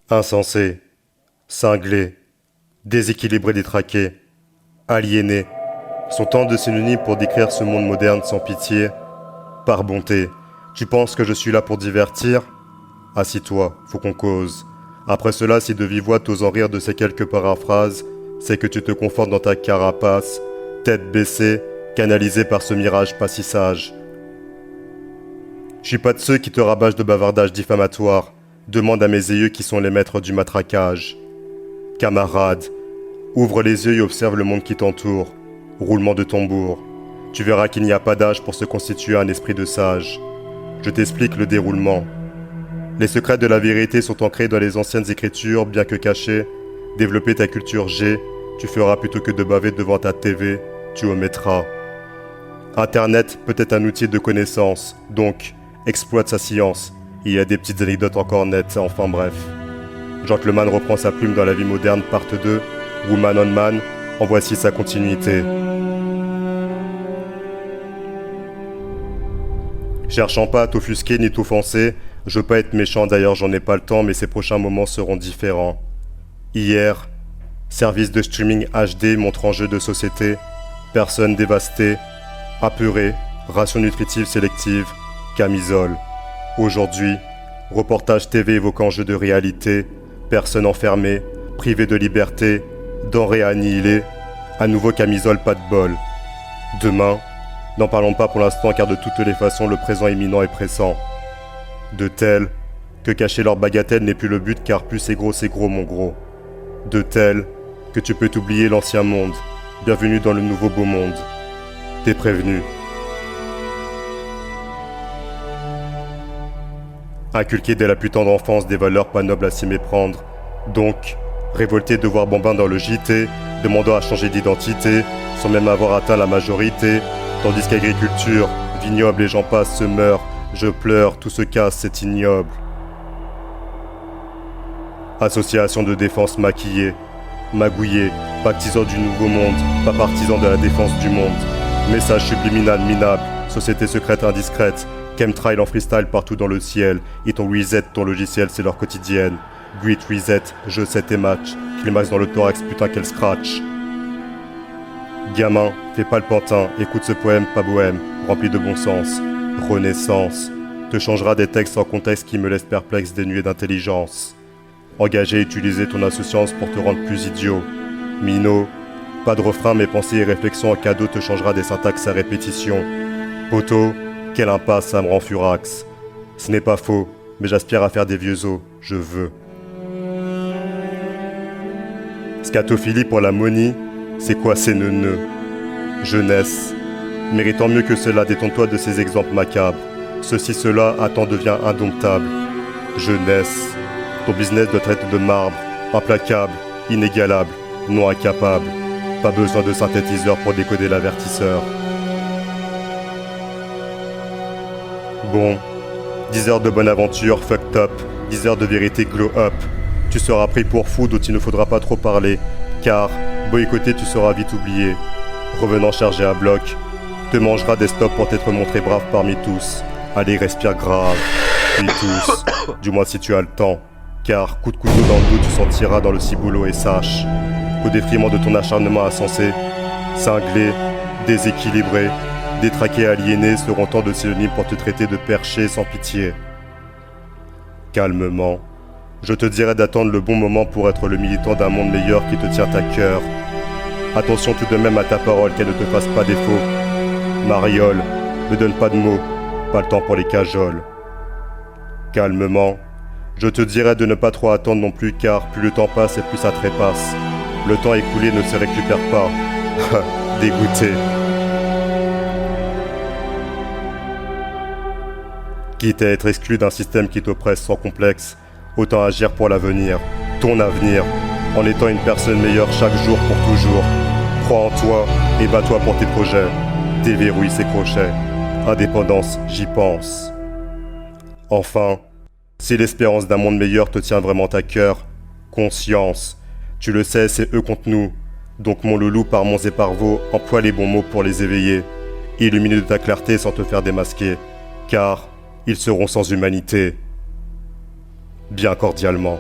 Insensé, cinglé, déséquilibré, détraqué, aliéné, sont tant de synonymes pour décrire ce monde moderne sans pitié. Par bonté, tu penses que je suis là pour divertir? Assis-toi, faut qu'on cause. Après cela, si de vive voix t'oses en rire de ces quelques paraphrases, c'est que tu te confortes dans ta carapace, tête baissée, canalisée par ce mirage pas si sage. Je suis pas de ceux qui te rabâchent de bavardages diffamatoires. Demande à mes aïeux qui sont les maîtres du matraquage. Camarade, ouvre les yeux et observe le monde qui t'entoure. Roulement de tambour. Tu verras qu'il n'y a pas d'âge pour se constituer un esprit de sage. Je t'explique le déroulement. Les secrets de la vérité sont ancrés dans les anciennes écritures, bien que cachés. Développer ta culture G, tu feras plutôt que de baver devant ta TV, tu omettras. Internet peut être un outil de connaissance, donc exploite sa science. Il y a des petites anecdotes encore nettes, enfin bref. Gentleman reprend sa plume dans la vie moderne, part 2, Woman on Man, en voici sa continuité. Cherchant pas à t'offusquer ni t'offenser, je veux pas être méchant, d'ailleurs j'en ai pas le temps, mais ces prochains moments seront différents. Hier, service de streaming HD montrant jeux de société, personnes dévastées, apeurées, ration nutritive sélective, camisole. Aujourd'hui, reportage TV évoquant jeux de réalité, personnes enfermées, privées de liberté, denrées annihilées, à nouveau camisole pas de bol. Demain, n'en parlons pas pour l'instant car de toutes les façons le présent imminent est pressant. De tels que cacher leur bagatelle n'est plus le but car plus c'est gros mon gros. De tels que tu peux t'oublier l'ancien monde, bienvenue dans le nouveau beau monde. T'es prévenu. Inculquer dès la putain d'enfance des valeurs pas nobles à s'y méprendre. Donc, révolté de voir Bambin dans le JT, demandant à changer d'identité, sans même avoir atteint la majorité, tandis qu'agriculture, vignoble et j'en passe se meurent, je pleure, tout se casse, c'est ignoble. Association de défense maquillée, magouillée, pactisant du nouveau monde, pas partisan de la défense du monde. Message subliminal minable, société secrète indiscrète, chemtrail en freestyle partout dans le ciel, et ton reset, ton logiciel, c'est leur quotidienne. Greet reset, jeu 7 et match, climax dans le thorax, putain quel scratch. Gamin, fais pas le pantin, écoute ce poème pas bohème, rempli de bon sens. Renaissance, te changera des textes sans contexte qui me laissent perplexe, dénué d'intelligence. Engager et utiliser ton insouciance pour te rendre plus idiot. Minot, pas de refrain, mais pensées et réflexions en cadeau te changera des syntaxes à répétition. Poto, quelle impasse, ça me rend furax. Ce n'est pas faux, mais j'aspire à faire des vieux os, je veux. Scatophilie pour la monie, c'est quoi ces neuneux? Jeunesse, méritant mieux que cela, détourne-toi de ces exemples macabres. Ceci, cela, attends, devient indomptable. Jeunesse, ton business doit être de marbre, implacable, inégalable, non incapable. Pas besoin de synthétiseur pour décoder l'avertisseur. Bon, 10 heures de bonne aventure, fucked up, 10 heures de vérité glow up. Tu seras pris pour fou dont il ne faudra pas trop parler, car, boycotté, tu seras vite oublié. Revenant chargé à bloc, te mangera des stops pour t'être montré brave parmi tous. Allez, respire grave, puis tous, du moins si tu as le temps, car coup de couteau dans le dos tu sentiras dans le ciboulot et sache qu'au détriment de ton acharnement insensé, cinglé, déséquilibré, détraqué et aliéné seront tant de synonymes pour te traiter de perché sans pitié. Calmement, je te dirai d'attendre le bon moment pour être le militant d'un monde meilleur qui te tient à cœur. Attention tout de même à ta parole, qu'elle ne te fasse pas défaut. Mariole, ne donne pas de mots, pas le temps pour les cajoles. Calmement, je te dirai de ne pas trop attendre non plus car plus le temps passe et plus ça trépasse. Le temps écoulé ne se récupère pas. Dégoûté. Quitte à être exclu d'un système qui t'oppresse sans complexe, autant agir pour l'avenir, ton avenir, en étant une personne meilleure chaque jour pour toujours. Crois en toi et bats-toi pour tes projets. Déverrouille ces crochets. Indépendance, j'y pense. Enfin, si l'espérance d'un monde meilleur te tient vraiment à cœur, conscience, tu le sais, c'est eux contre nous. Donc mon loulou, par monts et par veaux, emploie les bons mots pour les éveiller. Illumine de ta clarté sans te faire démasquer, car ils seront sans humanité. Bien cordialement.